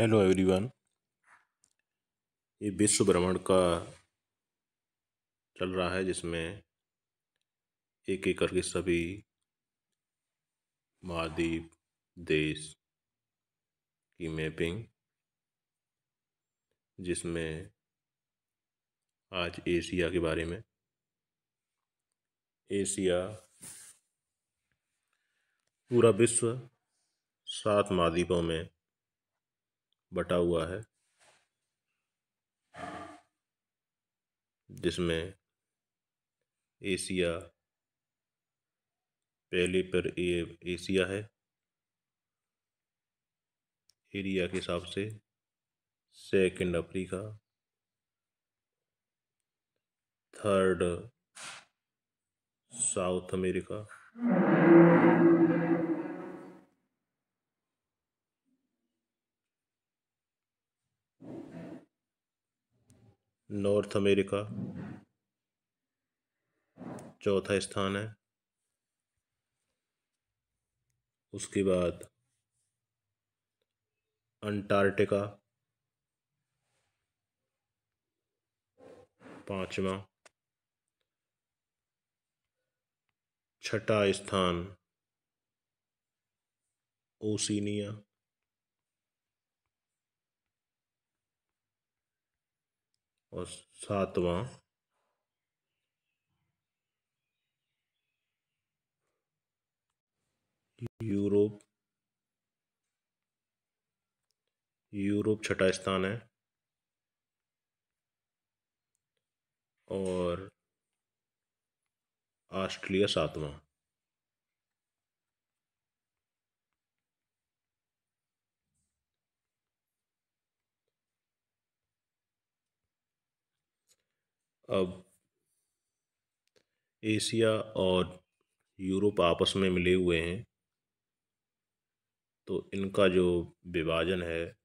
Hello everyone. ये विश्व भ्रमण का चल रहा है जिसमें एक एक करके सभी महाद्वीप देश की मैपिंग, जिसमें आज एशिया के बारे में। एशिया पूरा विश्व 7 महाद्वीपों में बटा हुआ है, जिसमें एशिया पहले पर एशिया है एरिया के हिसाब से। Second Africa, third south America, north America चौथा स्थान है। उसके बाद अंटार्कटिका पांचवा। छठा स्थान ओशिनिया। और सातवां यूरोप। यूरोप छठा स्थान है। और ऑस्ट्रेलिया सातवां। अब एशिया और यूरोप आपस में मिले हुए हैं, तो इनका जो विभाजन है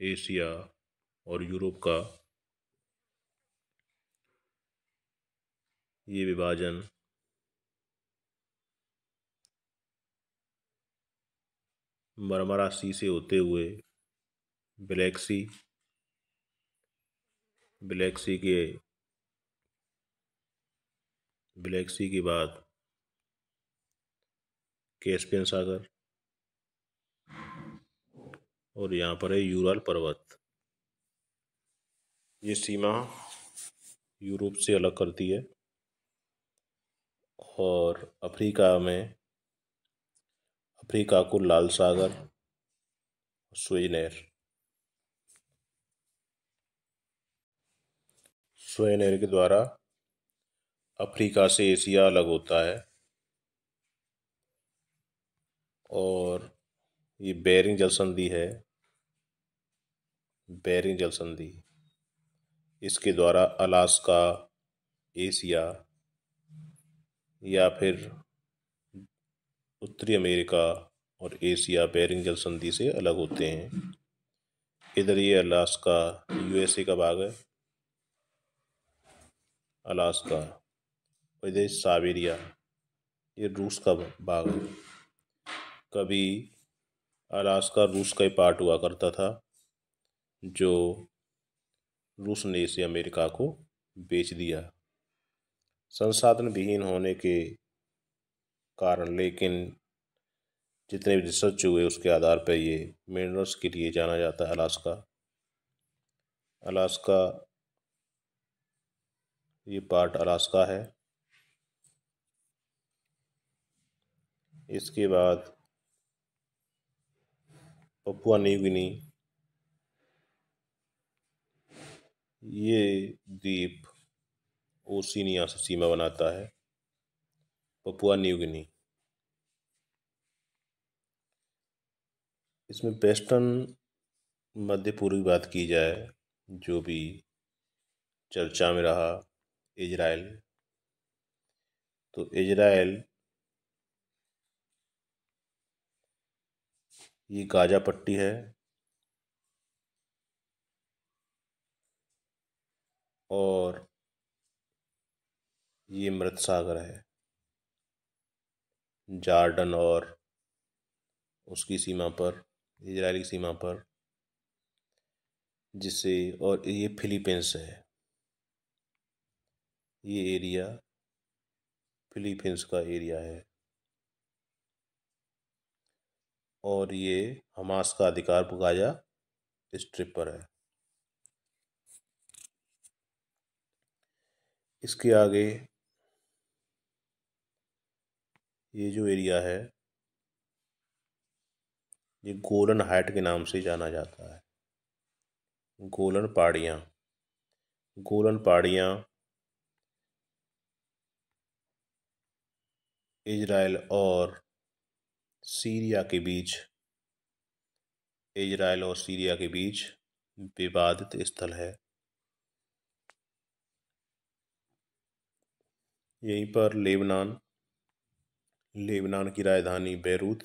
एशिया और यूरोप का, ये विभाजन मरमरा सी से होते हुए ब्लैक सी, ब्लैक सी के बाद कैस्पियन सागर, और यहाँ पर है यूराल पर्वत। ये सीमा यूरोप से अलग करती है। और अफ्रीका को लाल सागर, सुएज नहर के द्वारा अफ्रीका से एशिया अलग होता है। और ये बेरिंग जल संधि है, बेरिंग जल संधि, इसके द्वारा अलास्का, एशिया या फिर उत्तरी अमेरिका और एशिया बेरिंग जल संधि से अलग होते हैं। इधर ये अलास्का यूएसए का भाग है, अलास्का। और इधर साइबेरिया, ये रूस का भाग है। कभी अलास्का रूस का ही पार्ट हुआ करता था, जो रूस ने इसे अमेरिका को बेच दिया संसाधन विहीन होने के कारण। लेकिन जितने भी रिसर्च हुए उसके आधार पर ये मिनरल्स के लिए जाना जाता है अलास्का। अलास्का, ये पार्ट अलास्का है। इसके बाद पपुआ न्यू गिनी, ये द्वीप ओशिनिया से सीमा बनाता है। पपुआ न्यू गिनी, इसमें वेस्टर्न मध्य पूर्व की बात की जाए, जो भी चर्चा में रहा, इजराइल। तो इजराइल ये गाजा पट्टी है, और ये मृत सागर है, जॉर्डन और उसकी सीमा पर, इजराइल की सीमा पर, जिससे, और ये फिलीपींस है, ये एरिया फिलीपींस का एरिया है और ये हमास का अधिकार गाजा स्ट्रिप पर है। इसके आगे ये जो एरिया है ये गोलन हाइट के नाम से जाना जाता है। गोलन पहाड़ियाँ, गोलन पहाड़ियाँ इजराइल और सीरिया के बीच, इजराइल और सीरिया के बीच विवादित स्थल है। यहीं पर लेबनान की राजधानी बेरूत,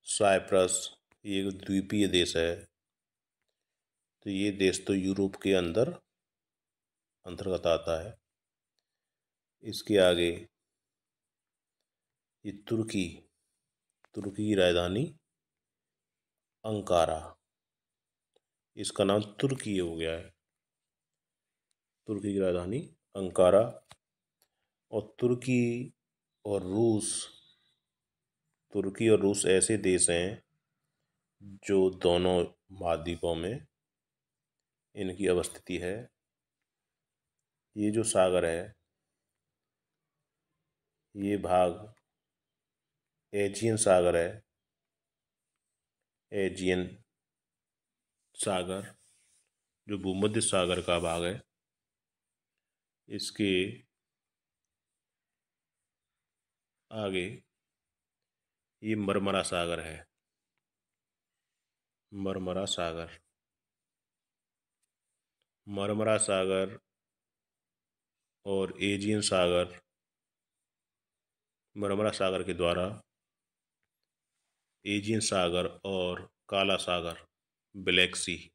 साइप्रस, ये एक द्वीपीय देश है, तो ये देश तो यूरोप के अंतर्गत आता है। इसके आगे ये तुर्की की राजधानी अंकारा, इसका नाम तुर्की हो गया है, तुर्की की राजधानी अंकारा। और तुर्की और रूस ऐसे देश हैं जो दोनों महाद्वीपों में इनकी अवस्थिति है। ये जो सागर है, ये भाग एजियन सागर है, एजियन सागर जो भूमध्य सागर का भाग है। इसके आगे ये मरमरा सागर है, मरमरा सागर, मरमरा सागर और एजियन सागर, मरमरा सागर के द्वारा एजियन सागर और काला सागर, ब्लैक सी,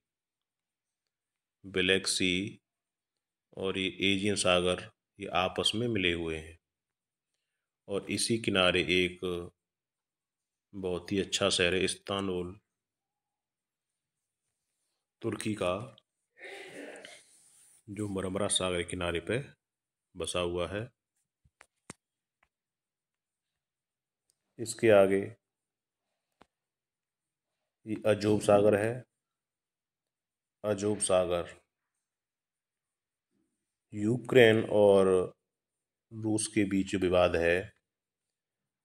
ब्लैक सी और ये एजियन सागर ये आपस में मिले हुए हैं। और इसी किनारे एक बहुत ही अच्छा शहर है इस्तांबुल, तुर्की का, जो मरमरा सागर के किनारे पे बसा हुआ है। इसके आगे ये अजोब सागर है, अजोब सागर यूक्रेन और रूस के बीच जो विवाद है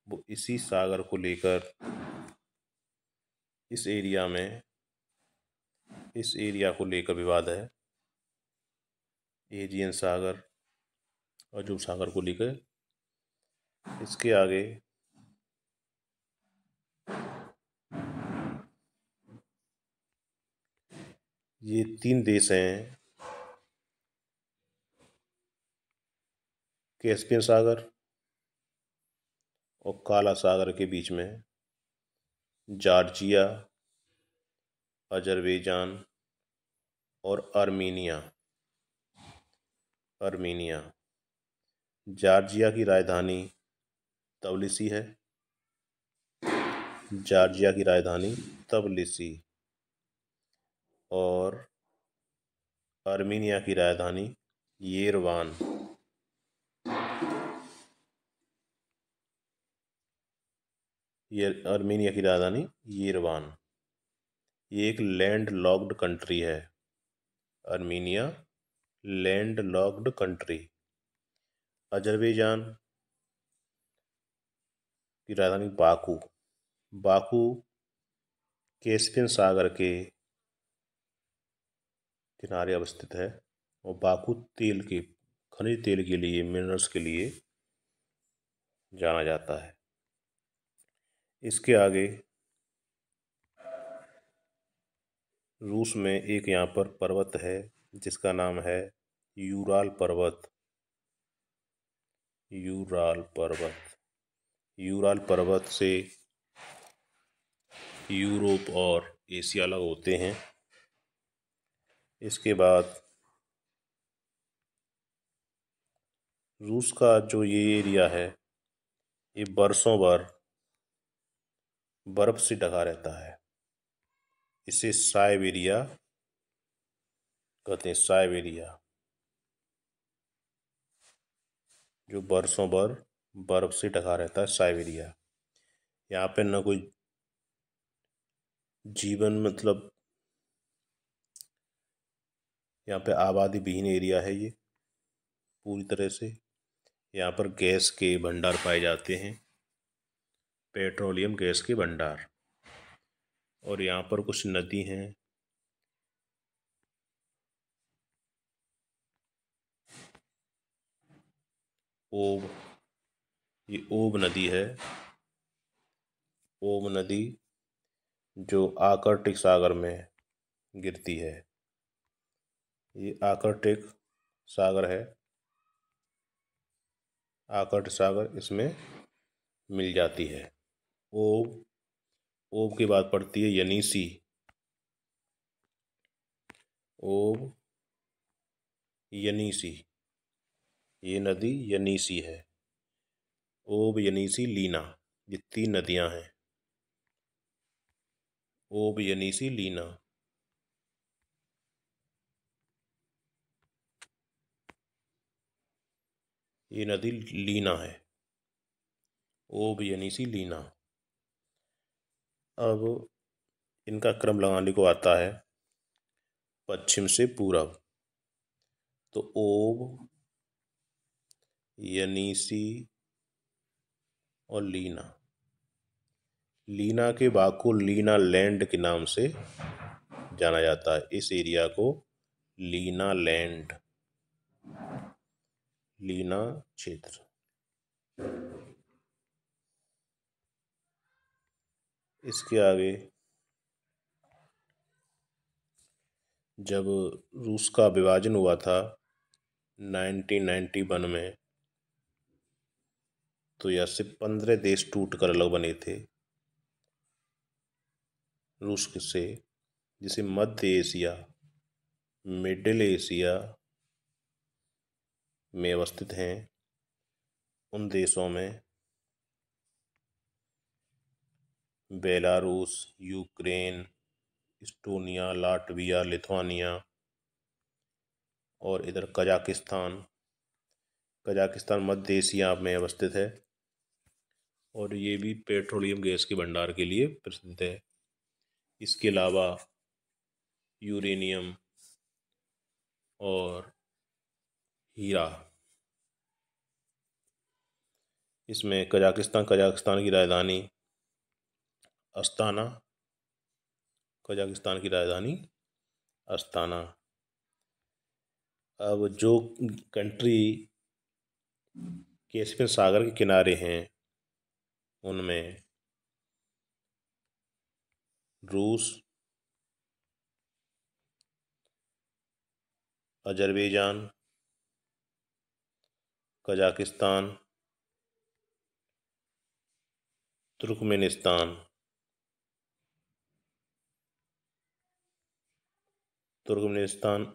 वो इसी सागर को लेकर, इस एरिया में, इस एरिया को लेकर विवाद है, एजियन सागर अजोब सागर को लेकर। इसके आगे ये 3 देश हैं, कैस्पियन सागर और काला सागर के बीच में जॉर्जिया, अजरबैजान और आर्मीनिया, आर्मीनिया। जॉर्जिया की राजधानी तबिलिसी है, जॉर्जिया की राजधानी तबिलिसी, और आर्मीनिया की राजधानी येरेवान, ये आर्मीनिया की राजधानी येरेवान। ये एक लैंड लॉक्ड कंट्री है, Armenia land locked country. Azerbaijan की राजधानी बाकू, बाकू कैस्पियन सागर के किनारे अवस्थित है और बाकू खनिज तेल के लिए, मिनरल्स के लिए जाना जाता है। इसके आगे रूस में एक यहाँ पर पर्वत है जिसका नाम है यूराल पर्वत, यूराल पर्वत। यूराल पर्वत से यूरोप और एशिया अलग होते हैं। इसके बाद रूस का जो ये एरिया है ये बरसों भर बर्फ से ढका रहता है। इसे साइबेरिया कहते हैं। साइबेरिया जो बरसों भर बर्फ से ढका रहता है, साइबेरिया। यहाँ पे न कोई जीवन, मतलब यहाँ पे आबादी विहीन एरिया है ये पूरी तरह से। यहाँ पर गैस के भंडार पाए जाते हैं, पेट्रोलियम गैस के भंडार। और यहाँ पर कुछ नदी हैं। ओब, ये ओब नदी है। ओब नदी जो आर्कटिक सागर में गिरती है। ये आर्कटिक सागर है। आर्कटिक सागर इसमें मिल जाती है। ओब, ओब के बाद पड़ती है यनीसी। ओब, यनीसी, ये नदी यनीसी है। ओब, यनीसी, लीना, ये 3 नदियां हैं। ओब, यनीसी, लीना। ये नदी लीना है। ओब, यनीसी, लीना। अब इनका क्रम लगाने को आता है पश्चिम से पूरब। तो ओब, यनीसी और लीना। लीना के बाग को लीना लैंड के नाम से जाना जाता है। इस एरिया को लीना लैंड, लीना क्षेत्र। इसके आगे जब रूस का विभाजन हुआ था 1991 में, तो यहाँ से 15 देश टूट कर अलग बने थे रूस से, जिसे मध्य एशिया, मिडिल एशिया में अवस्थित हैं। उन देशों में Belarus, Ukraine, Estonia, Latvia, Lithuania और इधर कजाकिस्तान। कजाकिस्तान मध्य एशिया में अवस्थित है और ये भी पेट्रोलियम गैस के भंडार के लिए प्रसिद्ध है। इसके अलावा यूरेनियम और हीरा। इसमें कजाकिस्तान की राजधानी अस्ताना, कजाकिस्तान की राजधानी अस्ताना। अब जो कंट्री कैस्पियन सागर के किनारे हैं उनमें रूस, अजरबैजान, कजाकिस्तान, तुर्कमेनिस्तान,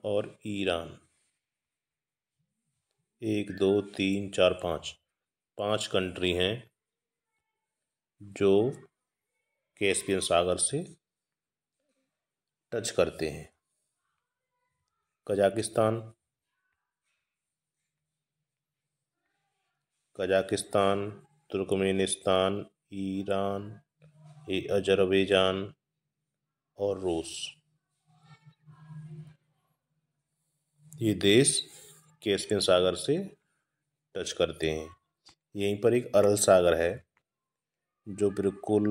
और ईरान। 1 2 3 4 5, 5 कंट्री हैं जो कैस्पियन सागर से टच करते हैं। कजाकिस्तान, तुर्कमेनिस्तान, ईरान, अजरबैजान और रूस। ये देश कैस्पियन सागर से टच करते हैं। यहीं पर एक अरल सागर है जो बिल्कुल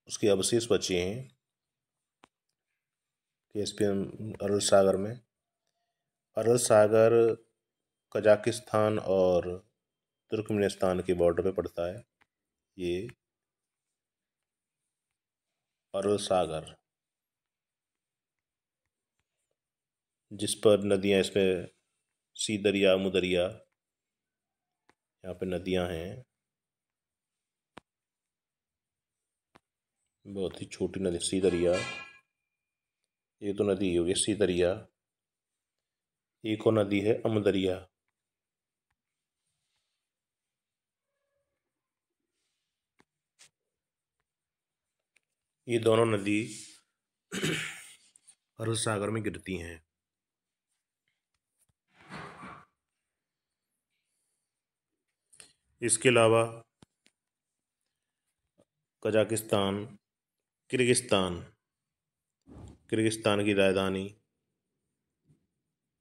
उसके अवशेष बचे हैं कैस्पियन अरल सागर में। अरल सागर कजाकिस्तान और तुर्कमेनिस्तान के बॉर्डर पे पड़ता है। ये अरल सागर, जिस पर नदियाँ, इसमें सी दरिया, मुदरिया, यहाँ पे नदियाँ हैं। बहुत ही छोटी नदी सी दरिया, ये तो नदी हो गई सी दरिया। एक और नदी है अमदरिया। ये दोनों नदी अरब सागर में गिरती हैं। इसके अलावा कजाकिस्तान, किर्गिस्तान की राजधानी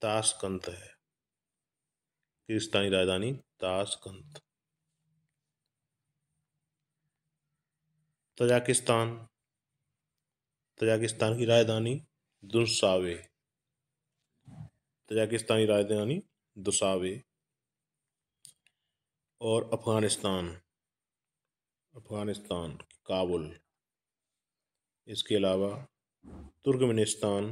ताशकंद है। किर्गिस्तानी राजधानी ताशकंद। तजाकिस्तान की राजधानी दुशाबे। तजाकिस्तानी राजधानी दुशाबे। और अफगानिस्तान काबुल। इसके अलावा तुर्कमेनिस्तान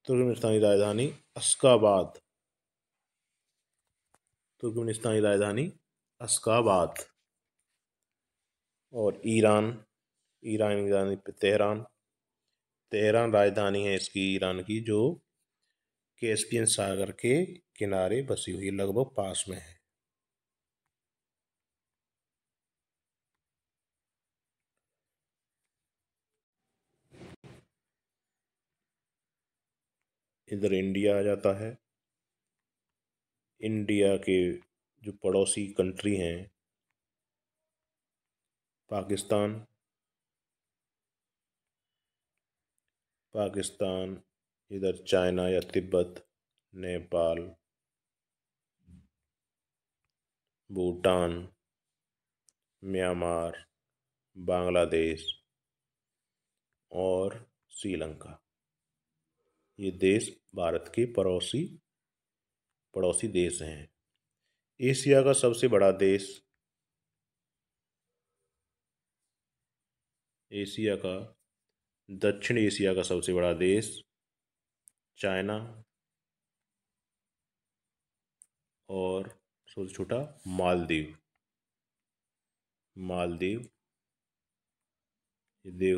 की राजधानी अशगाबाद। और ईरान की राजधानी तेहरान राजधानी है इसकी ईरान की, जो कैस्पियन सागर के किनारे बसी हुई, लगभग पास में है। इधर इंडिया आ जाता है। इंडिया के जो पड़ोसी कंट्री हैं, पाकिस्तान, इधर चाइना या तिब्बत, नेपाल, भूटान, म्यांमार, बांग्लादेश और श्रीलंका। ये देश भारत के पड़ोसी देश हैं। एशिया का सबसे बड़ा देश, दक्षिण एशिया का सबसे बड़ा देश चाइना और सबसे छोटा मालदीव।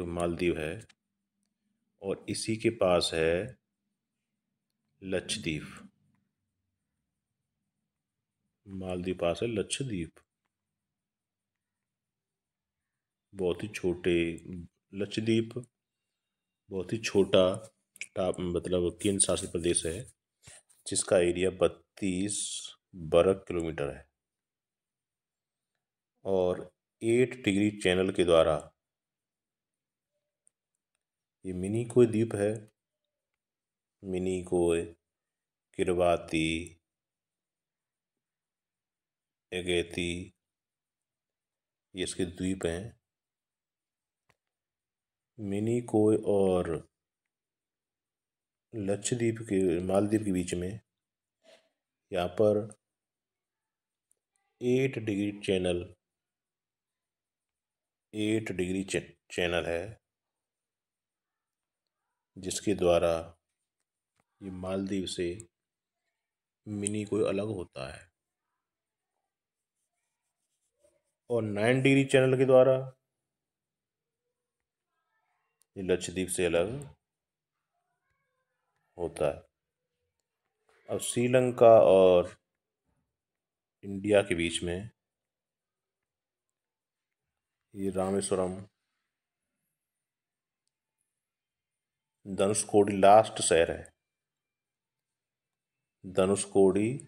मालदीव है। और इसी के पास है लक्षद्वीप। बहुत ही छोटे लक्षद्वीप, बहुत ही छोटा मतलब केंद्र शासित प्रदेश है, जिसका एरिया 32 वर्ग किलोमीटर है। और 8 डिग्री चैनल के द्वारा ये मिनिकोय द्वीप है। मिनिकोय, किरबाती, एगेती, ये इसके द्वीप हैं। मिनिकोय और मालदीव के बीच में यहाँ पर 8 डिग्री चैनल है, जिसके द्वारा ये मालदीव से मिनिकोय अलग होता है। और 9 डिग्री चैनल के द्वारा ये लक्षद्वीप से अलग होता है। अब श्रीलंका और इंडिया के बीच में ये रामेश्वरम, धनुषकोडी लास्ट शहर है। धनुषकोडी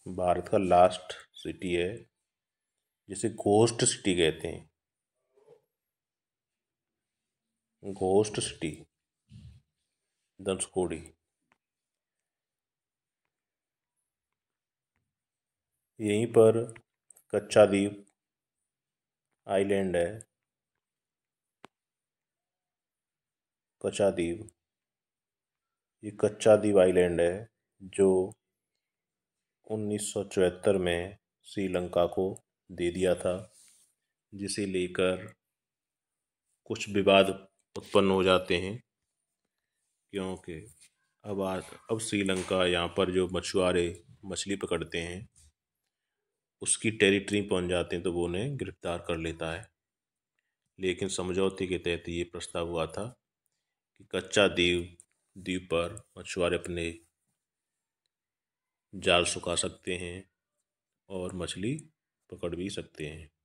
भारत का लास्ट सिटी है, जिसे घोस्ट सिटी कहते हैं। Ghost city Dhanushkodi. यहीं पर कच्चा द्वीप आइलैंड है। ये कच्चा द्वीप आइलैंड है, जो 1974 में श्रीलंका को दे दिया था, जिसे लेकर कुछ विवाद उत्पन्न हो जाते हैं, क्योंकि अब श्रीलंका यहाँ पर जो मछुआरे मछली पकड़ते हैं उसकी टेरिटरी पहुँच जाते हैं, तो वो उन्हें गिरफ्तार कर लेता है। लेकिन समझौते के तहत ये प्रस्ताव हुआ था कि कच्चा द्वीप पर मछुआरे अपने जाल सुखा सकते हैं और मछली पकड़ भी सकते हैं।